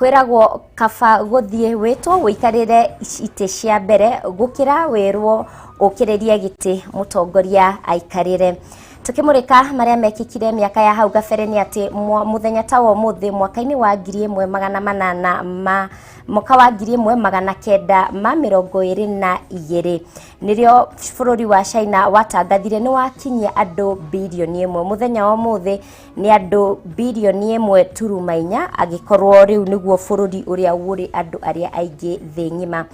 kwiragwo kaba guthie witwo wikarire ite cia mbere gukira wirwo ukiririe giti mutongoria aikarire. Tukimurika maria mekikire miaka ya hau gabere ni ati muthenya ta wo muthi mwaka-ini wa 1800 mwaka wa 1922 nirio bururi wa China watangathire ni wakinyia andu bilioni 1 muthenya wa muthi ni andu bilioni 1.4 agikorwo riu niguo bururi uria uri andu aria aingi thi ngima.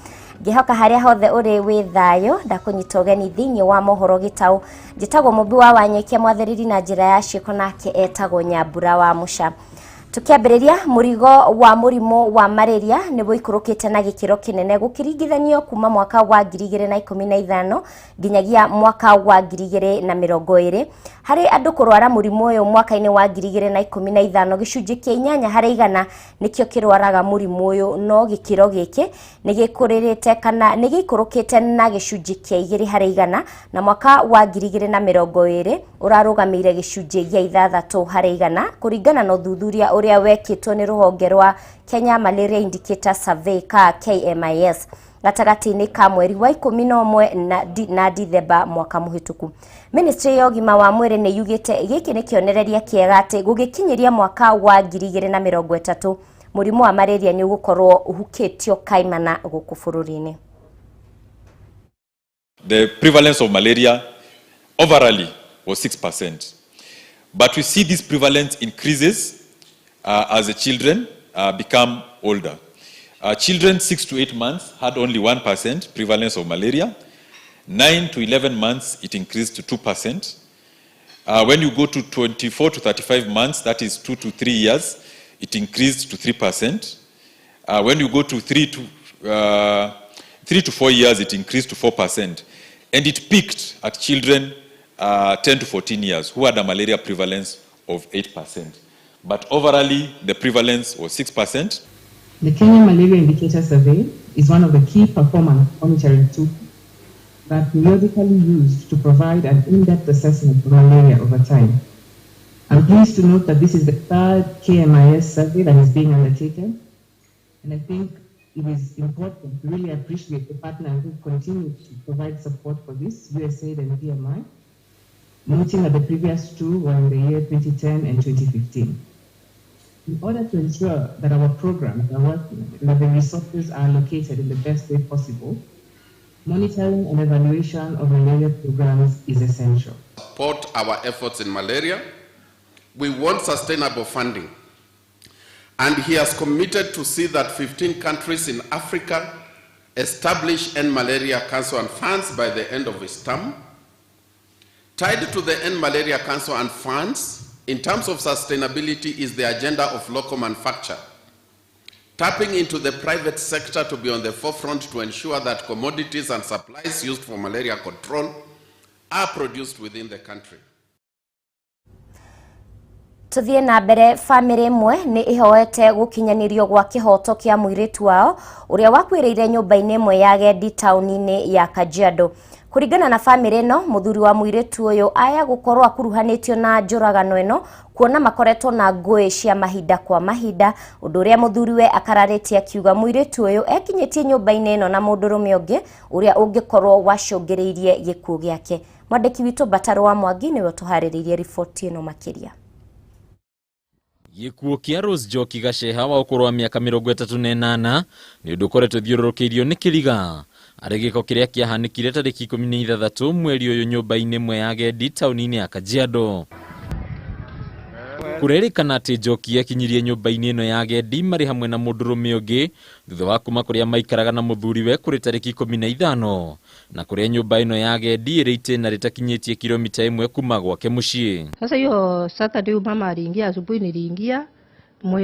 Ngihoka haria hothe uri wi thayo ndakunyita ugeni thiini wa mohoro gitau njitagwo Mumbi wa Wanyoike mwathiriri na njira ya ciiko nake etagwo Nyambura wa Musha. Tukiambiriria murigo wa murimo wa malaria ni buikurukite na gikiro kinene gukiringithanio kuma mwaka wa 2015 nginyagia mwaka wa 2020 hari andu kurwara murimo uyu mwaka-ini wa 2015 gicunji kia 8 hari igana nikio kirwaraga murimo uyu no gikiro giki ni gikuririte kana ni gikurukite na gicunji kia 2 hari igana na mwaka wa 2020 urarugamire gicunji gia 6 hari igana kuringana na thuthuria uria wekitwo ni ruhonge rwa Kenya Malaria Indicator Survey ka KMIS gatagati-ini ka mweri wa 11 na Dithemba mwaka muhituku. Ministry ya ugima wa mwiri ni yugite giki ni kionereria kiega ati gugikinyiria mwaka wa 2030 murimo wa malaria ni ugukorwo uhukitio kaimana guku bururi-ini. The prevalence of malaria overall was 6%, but we see this prevalence increases as the children become older. Children 6 to 8 months had only 1% prevalence of malaria. 9 to 11 months, it increased to 2%. When you go to 24 to 35 months, that is 2 to 3 years, it increased to 3%. When you go to 3 to 4 years, it increased to 4%. And it peaked at children 10 to 14 years who had a malaria prevalence of 8%. But overall, the prevalence was 6%. The Kenya Malaria Indicator Survey is one of the key performance monitoring tools that periodically used to provide an in-depth assessment of malaria over time. I'm pleased to note that this is the third KMIS survey that is being undertaken, and I think it is important to really appreciate the partners who continue to provide support for this, USAID and PMI, noting that the previous two were in the year 2010 and 2015. In order to ensure that our programs are working and that the resources are allocated in the best way possible, monitoring and evaluation of malaria programs is essential. Support our efforts in malaria. We want sustainable funding. And he has committed to see that 15 countries in Africa establish End Malaria Council and Funds by the end of his term. Tied to the End Malaria Council and Funds, in terms of sustainability, is the agenda of local manufacture. Tapping into the private sector to be on the forefront to ensure that commodities and supplies used for malaria control are produced within the country. Tuthie na mbere family imwe ni ihoete gukinyanirio gwa kihoto kia muiritu wao uria wakwiriire nyumba-ini imwe ya Gendi tauni-ini ya Kajiado. Kuringana na family no muthuri wa muiritu uyu aya gukorwo akuruhanitio na njuragano ino kuona makoretwo na ngui cia mahinda kwa mahinda undu uria muthuri we akararitie akiuga muiritu uyu ekinyitie nyumba-ini ino na mundurume ungi uria ungikorwo wacungiriirie gikuo giake. Mwandiki witu Bataro wa Mwangi niwe tuhaririirie ripoti ino makiria. Gikuo kia Rose Njoki Gaceha wa ukuru wa miaka 38 ni undu ukoretwo thiururukiirio ni kiriga ari giko kiria kiahanikire tariki 16 mweri uyu nyumba-ini imwe ya Gendi tauni-ini ya Kajiado. Kurerikana ati Njoki akinyirie nyumba-ini ino ya Gendi mari hamwe na mundurume ungi thutha wa kuma kuria maikaraga na muthuriwe kuri tariki 15 na kuria nyumba ino ya Gendi iri itena ritakinyitie kilomita 1 kuma gwake mucii. Sasa hiyo Saturday mama aliingia asubuhi, niliingia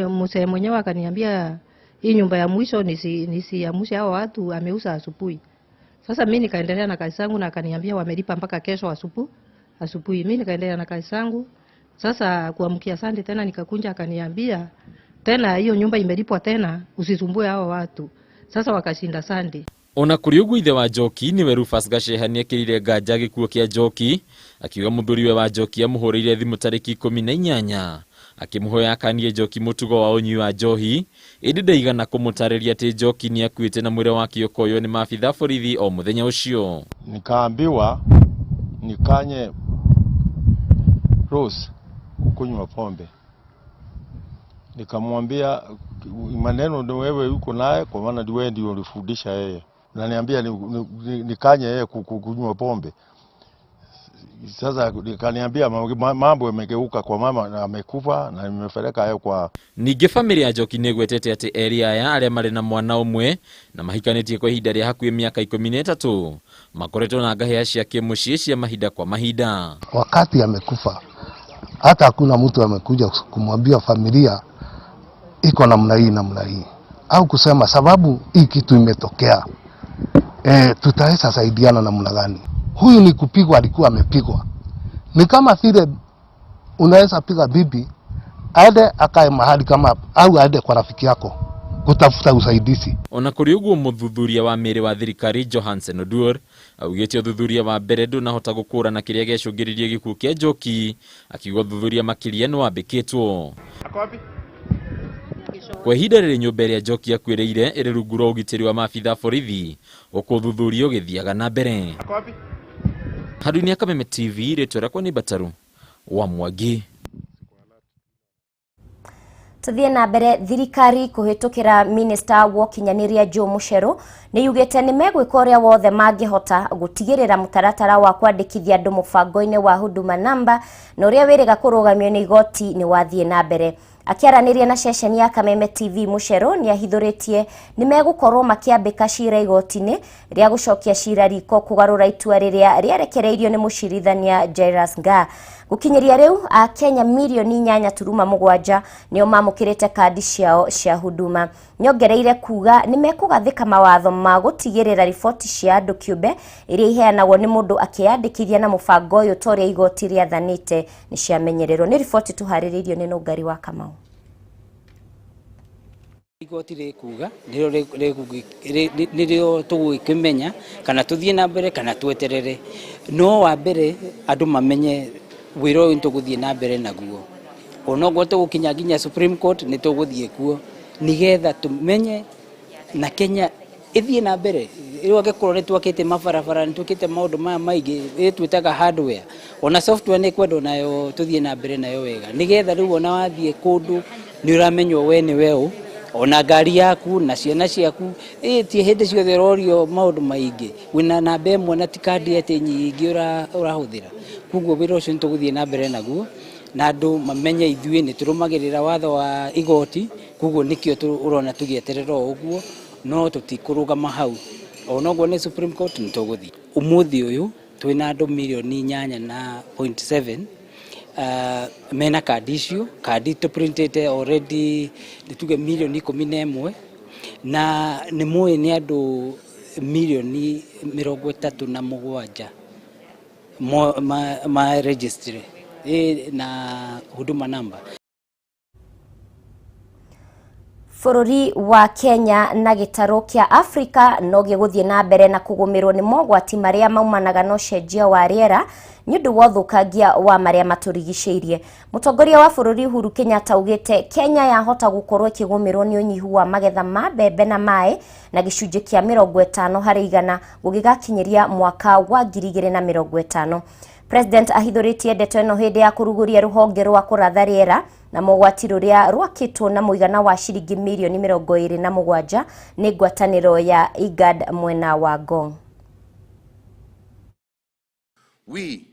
mzee mwenyewe akaniambia hii nyumba ya mwisho nisiamshe hao watu, ameuza asubuhi. Sasa mimi nikaendelea na kazi zangu na akaniambia wamelipa mpaka kesho asubuhi. Mimi nikaendelea na kazi zangu. Sasa kuamkia Sunday tena nikakunja, akaniambia tena hiyo nyumba imelipwa tena, usisumbue hao watu. Sasa wakashinda Sunday. Ona kuri ugu ithe wa Njoki niwe Rufus Gaceha ni ekirire nganja gikuo kia Njoki akiuga muthuriwe wa Njoki amuhuriire thimu tariki 18 akimhoya akanie Njoki mutugo wa unyui wa njohi indi ndaigana kumutariria ati Njoki ni akuite na mwire wake ukoyo ni maabitha borithi o muthenya ucio. Nikaambiwa nikanye Rose kunywa pombe. Nikamwambia maneno ndio wewe uko naye, kwa maana wewe ndio ulifundisha yeye. Na niambia nikanye yeye kunywa pombe. Sasa nikaniambia mambo yamegeuka kwa mama na amekufa na nimepeleka yeye kwa. Ninge family ya Njoki negwetete ati eri aya aria mari na mwana umwe na mahikanitie kwa ihinda ria hakuhi miaka 13 makoretwo na ngahia cia kimucii cia mahinda kwa mahinda. Wakati amekufa hata hakuna mtu amekuja kumwambia familia iko namna hii au kusema sababu hii kitu imetokea, tutaweza saidiana namna gani. Huyu ni kupigwa, alikuwa amepigwa. Ni kama vile unaweza piga bibi aende akae mahali kama au aende kwa rafiki yako kutafuta usaidizi. Ona kuri uguo muthuthuria wa miri wa thirikari Johansen Oduor augite uthuthuria wa mbere ndunahota gukura kiria gecungiririe gikuo kia Njoki, akiuga uthuthuria makiria ni wambikitwo. Kwa ihinda riri nyumba iria Njoki akuireire iri rungu rwa ugitiri wa maabitha borithi, ukuthuthuria ugithiaga na mbere. Haduni ya Kameme TV ritwa rakwa ni Bataru wa Mwangi. Tuthie na mbere. Thirikari kuhitukira minister wa kinyaniria Joe Mucheru ni yugite ni megwika uria wothe mangihota gutigirira mutaratara wa kwandikithia andu mubango-ini wa huduma namba na uria wiriga kurugamio ni igoti ni wathie na mbere. Akiaraniria na ceceni ya Kameme TV, Mucheru ni ahithuritie ni megukorwo makiambika cira igoti-ini ria gucokia cira riko kugarura itua riria rierekereirio ni mucirithania Jairus Nga. Gukinyiria riu a Kenya milioni 8.7 nio mamukirite kandi ciao cia huduma. Nyongereire kuga ni mekugathika mawatho ma gutigirira riboti cia andu kiumbe iria iheanagwo ni mundu akiandikithia na mubango uyu toria igoti ria thanite ni ciamenyererwo. Ni riboti tuhaririirio ni Nungari wa Kamau. Igoti rikuga nirio tugukimenya kana tuthie na mbere kana tweterere. No wa mbere andu mamenye wiro uyu tuguthie na mbere naguo. Onogwo tugukinya nginya Supreme Court ni tuguthie kuo nigetha tumenye na Kenya ithie na mbere. Riu angikorwo ni twakite mabarabara ni twakite maundu maya maingi twitaga hardware, ona software ni kwendo nayo tuthie na mbere nayo wega nigetha riu ona wathie kundu ni uramenywo we ni weu ona ngari yaku na ciana ciaku ti hindi ciothe rorio maundu maingi wina namba imwe na tikadi ati nyingi urahuthira. Kuguo wira ucio nituguthie na mbere naguo na andu mamenye ithue ni turumagirira watho wa igoti. Kuguo nikio urona tugieterera uguo no tutikurugama hau. Onogwo ni Supreme Court nituguthie umuthi uyu twina andu milioni 8.7 mena kadi icio. Kadi tuprintete already nituge milioni 11 na ni muwe ni andu milioni 37 ma registry na huduma namba. Bururi wa Kenya na gitaro kia Afrika no giguthie na mbere na kugumirwo ni mogwati maria maumanaga no cenjia wa riera nyundu wa thukangia wa maria maturigiceirie. Mutongoria wa bururi Uhuru Kenyatta ugite Kenya yahota gukorwo ikigumirwo ni unyihu wa magetha ma mbembe na mai na gicunji kia 50 harĩ 100 gugigakinyiria mwaka wa 2050. President ahithuritie ndeto ino hindi ya kuruguria ruhonge rwa kuratha riera na mogwati ruria rwakitwo na muigana wa ciringi milioni 27 ni ngwataniro ya IGAD mwena wa Ngong. We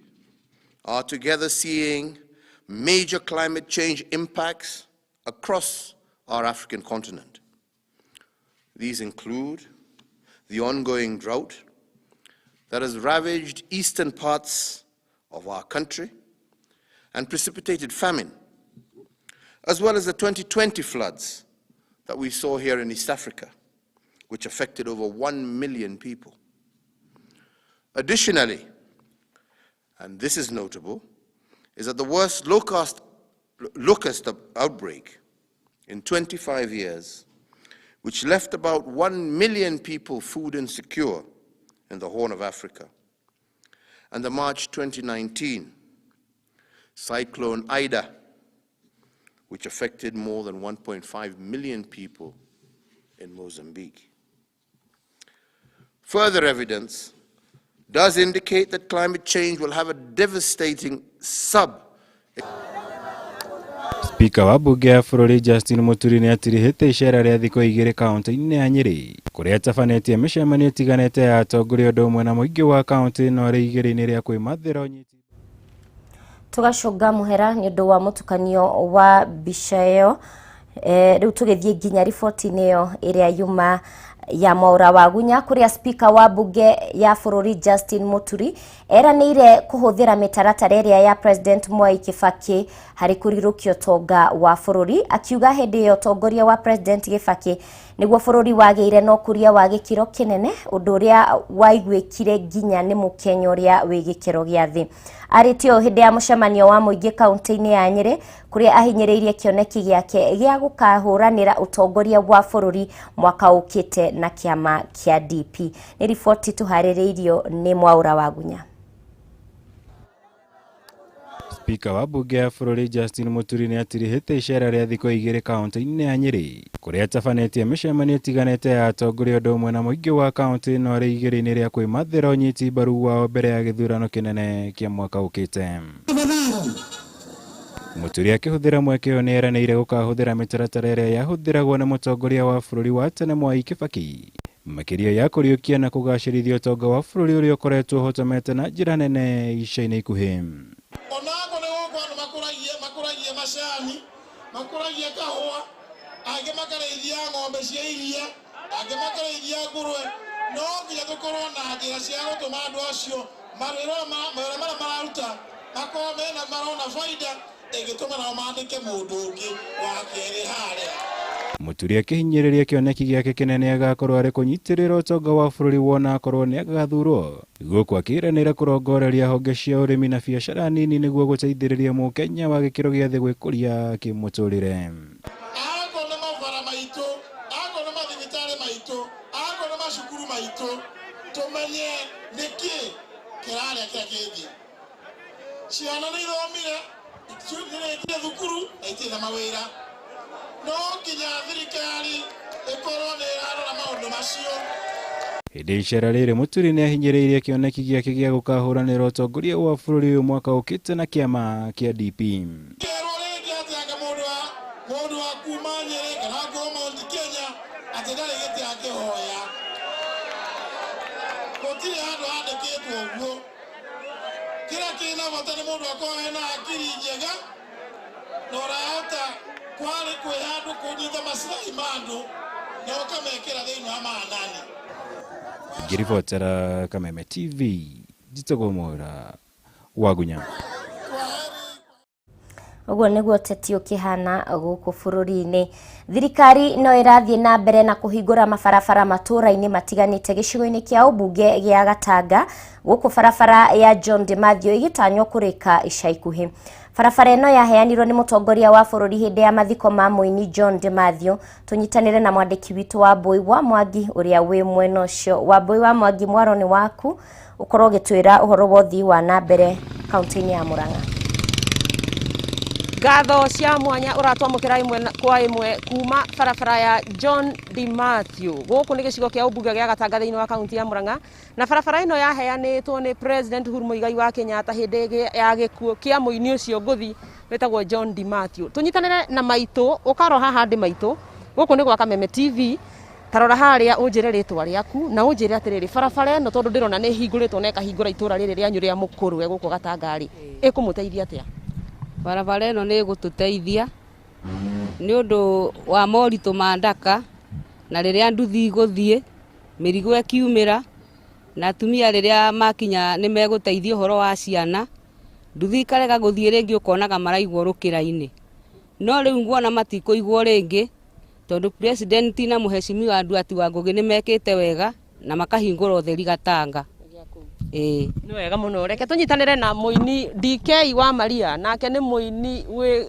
are together seeing major climate change impacts across our African continent. These include the ongoing drought that has ravaged eastern parts of our country and precipitated famine, as well as the 2020 floods that we saw here in East Africa, which affected over 1 million people. Additionally, and this is notable, is that the worst locust outbreak in 25 years, which left about 1 million people food insecure in the Horn of Africa, and the March 2019 Cyclone Ida, which affected more than 1.5 million people in Mozambique. Further evidence does indicate that climate change will have a devastating Spika wa bunge ya bũrũri Justin Muturi nĩ atirihĩte icera rĩa thikũ 2 kaunti-inĩ ya Nyeri kũrĩa atabanĩtie mĩcemanio ĩtiganĩte ya atongoria ũndũ ũmwe na mũingĩ wa kaunti ĩno rĩ igĩrĩ-inĩ rĩa kwĩmathĩra ũnyiti. Tugacunga muhera ni ũndũ wa mũtukanio wa mbica ĩyo rĩu tũgĩthiĩ nginya riboti-inĩ ĩyo ĩrĩa yuma ya Mwaura wa Gunya kuria spika wa bunge ya bũrũri Justin Muturi eranĩire kũhũthĩra mĩtaratara ĩrĩa ya President Mwai Kibaki harĩ kũrirũkia ũtonga wa bũrũri, akiuga hĩndĩ ĩyo ũtongoria wa President Kibaki nĩguo bũrũri wagĩire na ũkũria wa gĩkĩro kĩnene, ũndũ ũrĩa waiguĩkire nginya nĩ mũkenya ũrĩa wĩ gĩkĩro gĩa thĩ. Arĩtio hĩndĩ ya mũcemanio wa mũingĩ kaunti-inĩ ya Nyeri kuria ahinyĩrĩirie kĩoneki gĩake gĩa gũkahũranĩra ũtongoria wa bũrũri mwaka ũkĩte na kĩama kĩa DP. Nĩ riboti tuharĩrĩirio nĩ Mwaura wa Gunya. Spika wa bunge ya bũrũri Justin Muturi nĩ atirihĩte icera rĩa thikũ 2 kaunti-inĩ ya Nyeri kũrĩa atabanĩtie mĩcemanio ĩtiganĩte ya atongoria ũndũ ũmwe na mũingĩ wa kaunti ĩno rĩ igĩrĩ-inĩ rĩa kwĩmathĩra ũnyiti mbaru wao mbere ya gĩthurano kĩnene kĩa mwaka ũkĩte. Muturi akĩhũthĩra mweke ũyũ nĩ eranĩire gũkahũthĩra mĩtaratara ĩrĩa yahũthĩragwo nĩ mũtongoria wa bũrũri wa tene Mwai Kibaki makĩria ya kũriũkia na kũgacĩrithia ũtonga wa bũrũri ũrĩa ũkoretwo ũhotomete na njĩra nene ica-inĩ ikuhĩ. Makũragia macani, makũragia kahũa, angĩ makarĩithia ng'ombe cia iria, angĩ makarĩithia ngũrwe, no nginya tũkorwo na njĩra cia gũtũma andũ acio mawĩra marĩa mararuta makorwo mena marona baida ĩgĩtũma nao mandĩke mũndũ ũngĩ wa kerĩ harĩa. Muturi akĩhinyĩrĩria kĩoneki gĩake kĩnene agakorwo arĩ kũnyitĩrĩra ũtonga wa bũrũri wona akorwo nĩ agathurwo, gũkũ akĩĩranĩra kũrongoreria honge cia ũrĩmi na biacara nini nĩguo gũteithĩrĩria mũkenya wa gĩkĩro gĩa thĩ gwĩkũria kĩmũtũrĩre. Akorwo nĩ mabara maitũ, akorwo nĩ mathibitarĩ maitũ, akorwo nĩ macukuru maitũ, tũmenye nĩkĩ kĩrarĩa kĩrĩa kĩngĩ. Ciana nĩ ithomire, nĩrĩkire thukuru na itirĩ na mawĩra. No nginya thirikari ĩkorwo nĩ ĩrarora maũndũ macio. Hĩndĩ icera rĩrĩ Muturi nĩ ahinyĩrĩirie kĩoneki gĩake gĩa gũkahũranĩra ũtongoria wa bũrũri ũyũ mwaka ũkĩte na kĩama kĩa DP. Kĩrwo rĩngĩ atĩ anga mũndũ wa kuma Nyeri kana Mount Kenya atĩ ndarĩ gĩtĩ akĩhoya. Gũtirĩ handũ handĩkĩtwo ũguo. Kĩrĩa kĩna bata nĩ mũndũ akorwo ena akiri njega na ũrahota kwari kwĩhandũ kũnyitha maslahi ma andũ na ũkamekĩra thĩinĩ wa maanani. Ngĩribotera Kameme TV, njitagwo Mwaura wa Gunya. Ũguo nĩguo ũteti ũkĩhana gũkũ bũrũri-inĩ. Thirikari no ĩrathiĩ na mbere na kũhingũra mabarabara matũũra-inĩ matiganĩte gĩcigo-inĩ kĩa ũmbunge gĩa Gatanga, gũkũ barabara ya John Dimathio ĩgĩtanywo kũrĩka ica ikuhĩ. Barabara ĩno yaheanirwo nĩ mũtongoria wa bũrũri hĩndĩ ya mathiko ma mũini John Dimathio. Tũnyitanĩre na mwandĩki witũ wa Mbui wa Mwangi ũrĩa wĩ mwena ũcio. Wa Mbui wa Mwangi, mwaro nĩ waku, ũkorwo ũgĩtwĩra ũhoro wa ũthii wa na mbere kaunti-inĩ ya Murang'a. Ngatho cia mwanya uratwamukira imwe kwa imwe kuma barabara ya John Dimathio gũkũ nĩ gĩcigo kĩa ũmbunge gĩa Gatanga thĩinĩ wa kaunti ya Murang'a, na barabara ĩno yaheanĩtwo nĩ President Uhuru Muigai wa Kenyatta hĩndĩ ya gĩkuũ kĩa mũini ũcio ngũthi wĩtagwo John Dimathio. Tũnyitanĩre na maitũ, ũkaro haha ndĩ maitũ, gũkũ nĩ gwa Kameme TV, tarora harĩa ũnjĩre rĩtwa rĩaku na ũnjĩre atĩrĩrĩ barabara ĩno tondũ ndĩrona nĩ hingũrĩtwo na ĩkahingũra itũra rĩrĩ rĩa Nyũrĩ ya Mũkũrwe gũkũ Gatanga rĩ, ĩkũmũteithia atĩa? Barabara ĩno nĩ gũtũteithia nĩ ũndũ wa moritũ ma ndaka, na rĩrĩa nduthi igũthiĩ mĩrigo ĩkiumĩra na atumia rĩrĩa makinya nĩ megũteithio ũhoro wa ciana, nduthi ikarega gũthiĩ rĩngĩ ũkonaga maraigwo rũkĩra-inĩ. No rĩu nguona matikũigwo rĩngĩ tondũ president na mũheshimiwa Nduati wa Ngũgĩ nĩ mekĩte wega na makahingũra ũtheri Gatanga. Nĩ wega mũno. Reke tũnyitanĩre na mũini DK wa Maria, nake nĩ mũini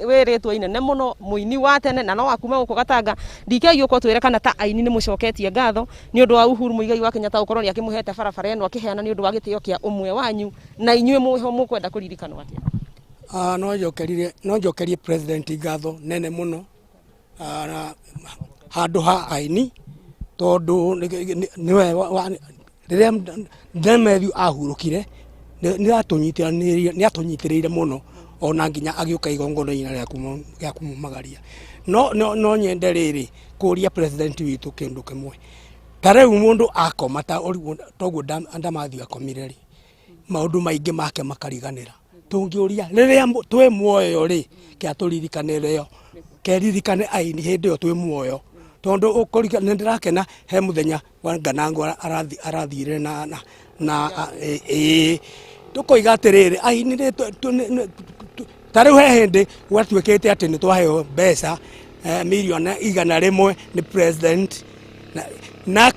wĩrĩtwo inene mũno, mũini wa tene na no akuma gũkũ Gatanga. DK ũko twĩre kana ta aini nĩ mũcoketie ngatho nĩ ũndũ wa Uhuru Muigai wa Kenyatta gũkorwo nĩ akĩmũhete barabara ĩno akĩheana nĩ ũndũ wa gĩtĩo kĩa ũmwe wanyu, na inyuĩ mũkwenda kũririkanwo atĩa? no njokerie president ngatho nene muno handu ha aini tondu niwe riria Matthew ahurukire ni atunyitiriire muno ona nginya agiuka igongona-ina ria kumumagaria no nyende riri kuria president witu kindu kimwe tariu mundu akoma toguo Matthew akomire ri maundu maingi make makariganira tungiuria riria twi muoyo ri kia turirikanire yo keririkane aini hindi yo twi muoyo tondu ukurika ndirakena he muthenya wa Nganangu arathire na tukoiga atiriri aini tariu he hindi gwatuikite ati ni twaheo mbeca milioni 100 ni president na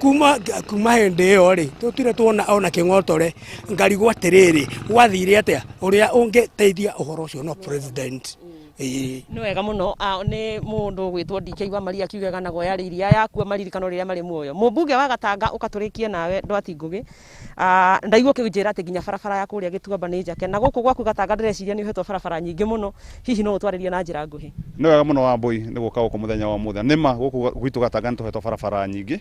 kuma hindi iyo ri tutire tuona ona king'otore ngarigwo atiriri wathire atia uria ungiteithia uhoro ucio no president ni wega muno ni mundu gwitwo DK wa Maria kiugaga nago yari iria yakua maririkano riria mari muoyo mumbunge wa Gatanga ukaturikie nawe Ndwati Ngugi ndaigwo kiunjira ati nginya barabara ya kuria Gituamba ni njake na guku gwaku Gatanga ndireciria ni uhetwo barabara nyingi muno hihi no utwaririe na njira nguhi ni wega muno Wambui ni guka guku muthenya wa muthe nima guku gwitu Gatanga ni tuhetwo barabara nyingi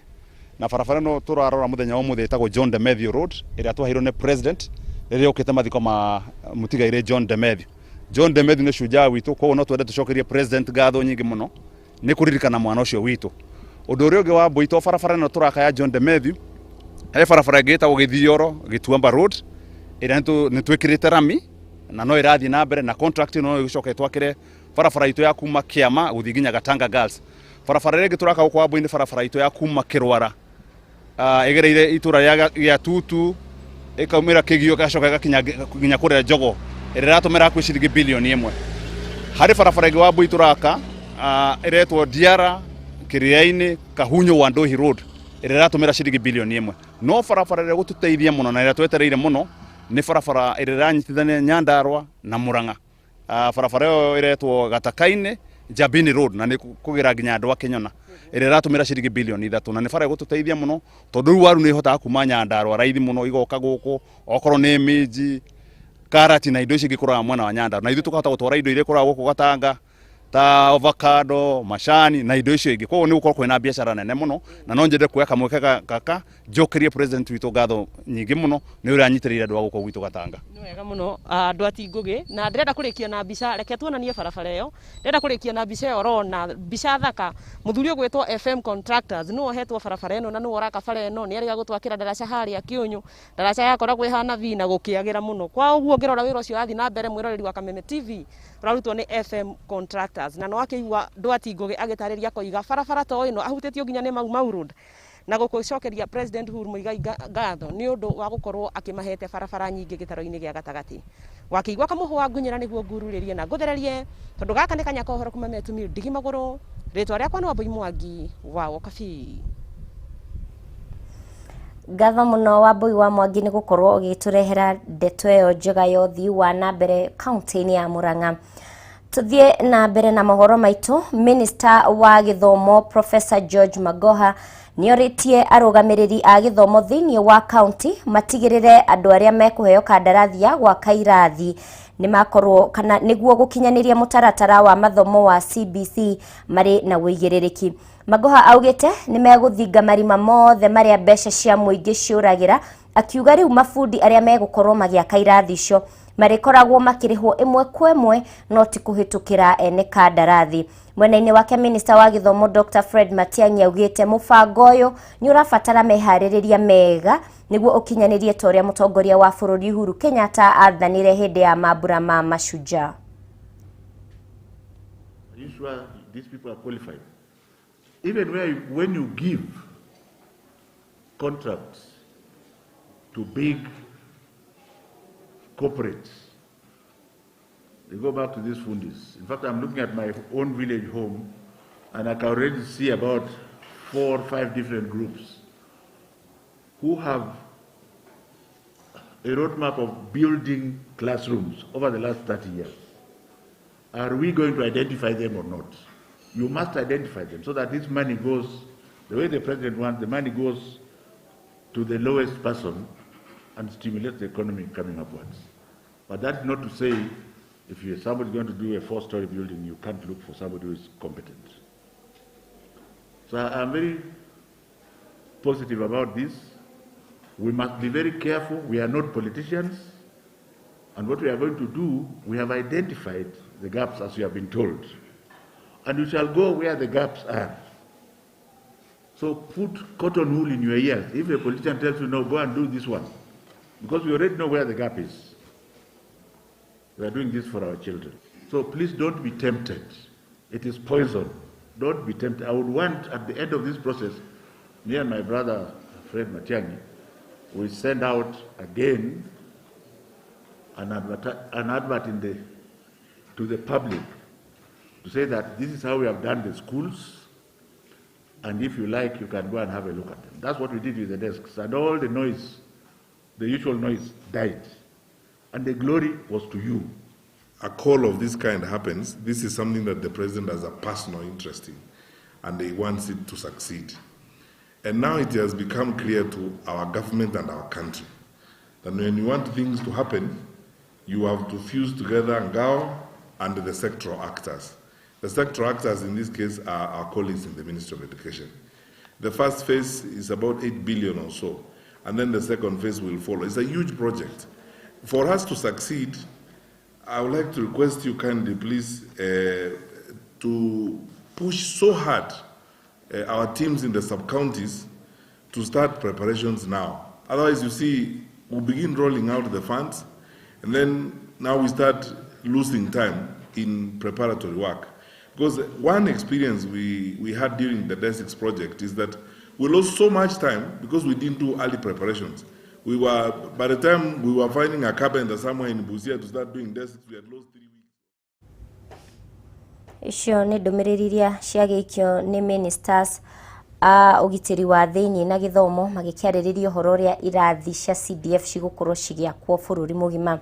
na barabara no turarora muthenya wa muthe itagwo John de Matthew Road iria twahirwo ni president riria ukite mathiko ma mutigaire John de Matthew ni shujaa witu koguo no twende tucokerie president ngatho nyingi muno ni kuririkana mwana ucio witu undu uria ungi wa Mbuito barabara no turaka ya John de Matthew he barabara igitagwo Githioro Gituamba Road iria ni twikirite rami na no irathie na mbere na contract no igicoke twakire barabara itu ya kuma Kiama guthi nginya Gatanga Girls barabara iria gituraka kwa Mbuini barabara itu ya kuma Kirwara igereire itura ya Tutu ikaumira Kigio gacoka gakinya kuria Njogo iratumira ku ciringi bilioni 1 hari barabara igi wa Mbui turaka iretwo Diara Kiriaini Kahunyo Wandohi Road iratumira ciringi bilioni 1 no barabara ire gututeithia muno na ira twetereire muno ni barabara iranyitithania Nyandarua na Murang'a barabara yo iretwo Gatakaini Jabini Road na ni kugira nginya andu akinyona iratumira ciringi bilioni 3 na ni bara gututeithia muno tondu waru ni ihota kuma Nyandarua raithi muno igoka guku okorwo ni minji karati na indo ici ngikuraga mwana wa Nyandarua na ithu tukahota gutwara indo iria kuraga guku Gatanga ta avocado mashani na indo icio ingi koguo ni gukorwo kwina biashara nene muno na no njende kuya kamwe kaka njokerie president witu ngatho nyingi muno ni uria anyitirire andu guku gwitu Gatanga ni wega muno Ndwati Ngugi na ndirenda kurikia na mbica reke tuonanie barabara iyo ndirenda kurikia na mbica iyo rona mbica thaka muthuri ugwitwo FM Contractors no hetwo barabara ino na no oraka bara ino ni ariga gutwakira daraca haria Kiunyu daraca yakoragwo ihana vina gukiagira muno kwa uguo ngirora wira ucio athi na mbere mwiroreri wa Kameme TV urarutwo ni FM Contractors na no akiigua Ndwati Ngugi agitariria koiga barabara to ino ahutetio nginya ni Mau Road na gucokeria president Uhuru Muigai ngatho ni undu wa gukorwo akimahete barabara nyingi gitaro-ini gia gatagati wakiigua kamuhu wa ngunyira niguo ngururirie na nguthererie tondu gaka ni kanya kohoro kuma metumi ndigi maguru ritwa riakwa ni Wambui Mwangi wa Wokabi Gatho muno Wambui wa Mwangi ni gukorwo ugiturehera ndeto iyo njega ya uthii wa na mbere kaunti-ini ya Murang'a tuthie na mbere na mohoro maitu Minister wa Githomo Professor George Magoha nioritie arugamiriri a githomo thiini wa county matigirire andu aria mekuheo kandarathi ya gwaka irathi ni makorwo kana niguo gukinyaniria mutaratara wa mathomo wa CBC mari na wigiririki Magoha augite ni meguthinga marima mothe maria mbeca cia muingi ciuragira akiuga riu mafundi aria megukorwo magiaka irathi icio marikoragwo makirihwo imwe kwa imwe no ti kuhitukira ene kandarathi mwena-ini wake Minister wa Githomo Dr. Fred Matiang'i augite mubango uyu ni urabatara mehaririria mega niguo ukinyanirie toria mutongoria wa bururi Uhuru Kenyatta athanire hindi ya mambura ma mashujaa. Are you sure these people are qualified? Even when you give contracts to big corporates, they go back to these fundis. In fact, I'm looking at my own village home, and I can already see about 4 or 5 different groups who have a roadmap of building classrooms over the last 30 years. Are we going to identify them or not? You must identify them so that this money goes, the way the president wants, the money goes to the lowest person and stimulates the economy coming upwards. But that's not to say If somebody's going to do a 4-story building, you can't look for somebody who is competent. So I'm very positive about this. We must be very careful. We are not politicians. And what we are going to do, we have identified the gaps as you have been told. And we shall go where the gaps are. So put cotton wool in your ears. If a politician tells you, no, go and do this one. Because we already know where the gap is. We are doing this for our children. So please don't be tempted. It is poison. Don't be tempted. I would want, at the end of this process, me and my brother, Fred Matiang'i, we send out again an advert to the public to say that this is how we have done the schools, and if you like, you can go and have a look at them. That's what we did with the desks, and all the noise, the usual noise, died. And the glory was to you. A call of this kind happens, this is something that the president has a personal interest in, and he wants it to succeed. And now it has become clear to our government and our country that when you want things to happen, you have to fuse together Ngao and the sectoral actors. The sectoral actors in this case are our colleagues in the Ministry of Education. The first phase is about 8 billion or so, and then the second phase will follow. It's a huge project. For us to succeed, I would like to request you kindly, please, to push so hard our teams in the sub-counties to start preparations now. Otherwise, you see, we'll begin rolling out the funds, and then now we start losing time in preparatory work. Because one experience we had during the DESIX project is that we lost so much time because we didn't do early preparations. By the time we were finding a carpenter somewhere in Busia to start doing DESIX, we had lost 3 weeks. Icio nĩ ndũmĩrĩri iria ciagĩikio nĩ ministers ũgitĩri wa thĩinĩ na gĩthomo magĩkĩarĩrĩria ũhoro ũrĩa irathi cia CDF cigũkorwo cigĩakwo bũrũri mũgima.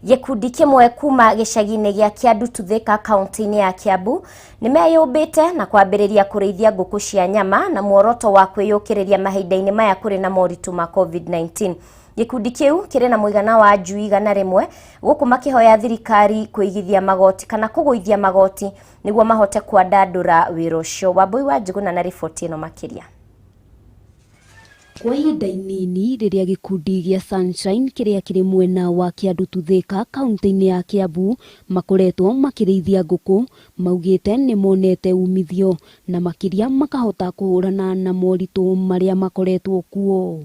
Gĩkundi kĩmwe kuma gĩcagi-inĩ gĩa Kĩandutu Thika kaunti-inĩ ya Kiambu nĩmeyũmbĩte na kwambĩrĩria kũrĩithia ngũkũ cia nyama na muoroto wa kwĩyũkĩrĩria mahinda-inĩ maya kũrĩ na moritũ ma COVID-19. Gĩkundi kĩu kĩrĩ na mũigana wa njui 100 gũkũ makĩhoya thirikari kũigithia magoti kana kũgũithia magoti nĩguo mahote kwandandũra wĩra ũcio. Wambui wa Njuguna na riboti ĩno makĩria. Kwa ihinda inini rĩrĩa gĩkundi gĩa Sunshine kĩrĩa kĩrĩ mwena wa Kĩandutu Thika kaunti-inĩ ya Kiambu makoretwo makĩrĩithia ngũkũ, maugĩte nĩ monete umithio na makĩria makahota kũhũrana na moritũ marĩa makoretwo kuo.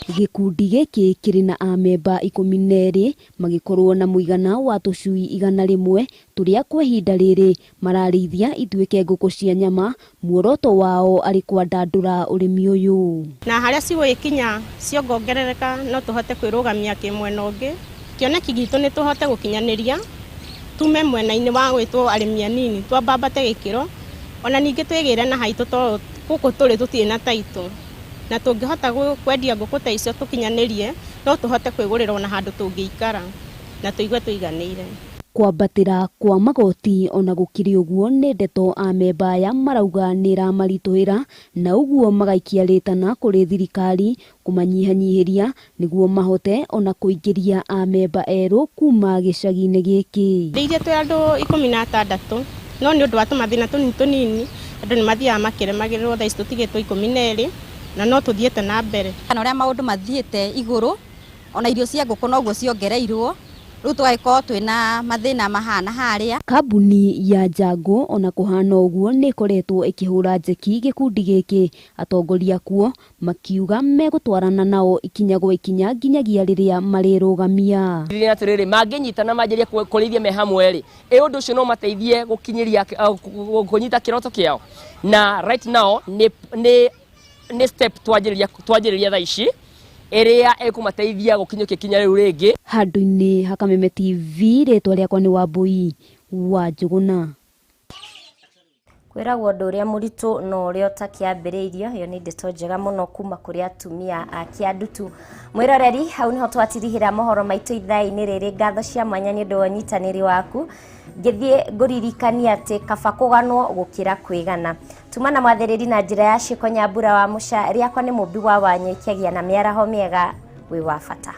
Gĩkundi gĩkĩ kĩrĩ na amemba 12 magĩkorwo na mũigana wa tũcui 100 tũrĩa kwa ihinda rĩrĩ mararĩithia ituĩke ngũkũ cia nyama, muoroto wao arĩ kwandandũra ũrĩmi ũyũ. Na harĩa cigũgĩkinya ciongongerereka no tũhote kwĩrũgamia kĩmwena ũngĩ, kĩoneki gitũ nĩ tũhote gũkinyanĩria tume mwena-inĩ wa gwĩtwo arĩmi anini twambambate gĩkĩro, ona ningĩ twĩgĩre na haitũ tondũ gũkũ tũrĩ tũtirĩ na taitũ. Na tũngĩhota kwendia ngũkũ ta icio tũkinyanĩrie no tũhote kwĩgũrĩra ona handũ tũngĩikara na tũigue tũiganĩire. Kwambatĩra kwa magoti ona gũkĩrĩ ũguo nĩ ndeto amemba aya marauga nĩ ĩramaritũhĩra na ũguo magaikia rĩtana kũrĩ thirikari kũmanyihanyihĩria nĩguo mahote ona kũingĩria amemba erũ kuma gĩcagi-inĩ gĩkĩ. Rĩithia twĩ andũ 16 no nĩ ũndũ wa tũmathĩna tũnini andũ nĩ mathiaga makĩremagĩrĩrwo thaa ici tũtigĩtwo 12 na no tuthiete na mbere. Kana ũrĩa maũndũ mathiĩte igũrũ ona irio cia ngũkũ noguo ciongereirwo rĩu tũgagĩkorwo twĩna mathĩna mahana harĩa. Kambuni ya Jango ona kũhana ũguo nĩ ĩkoretwo ĩkĩhũra njeki gĩkundi gĩkĩ, atongoria kuo makiuga megũtwarana nao ikinya gwa ikinya nginyagia rĩrĩa marĩrũgamia. Rĩrĩa atĩrĩrĩ mangĩnyitana manjĩrie kũrĩithia me hamwe-rĩ, ũndũ ũcio no mateithie gũkinyĩria kũnyita kĩroto kĩao. Na right now nĩ step twanjĩrĩria thaa ici ĩrĩa ĩkũmateithia gũkinyũkia ikinya rĩu rĩngĩ. Handũ-inĩ ha Kameme TV, rĩtwa rĩakwa nĩ Wambui wa Njuguna. Kwĩragwo ũndũ ũrĩa mũritũ no ũrĩa ũtakĩambĩrĩirio, yo nĩ ndeto njega mũno kuma kũrĩ atumia a Kĩandutu. Mwĩroreri, hau nĩho twatirihĩra mohoro maitũ ithaa-inĩ rĩrĩ. Ngatho cia mwanya nĩ ũndũ wa ũnyitanĩri waku. Ngĩthiĩ ngũririkania atĩ kaba kũganwo gũkĩra kwĩgana. Tuma na mwathĩrĩri na njĩra ya ciĩko Nyambura wa Mũca, rĩakwa nĩ Mumbi wa Wanyoike, gĩa na mĩaraho mĩega wĩ wa bata.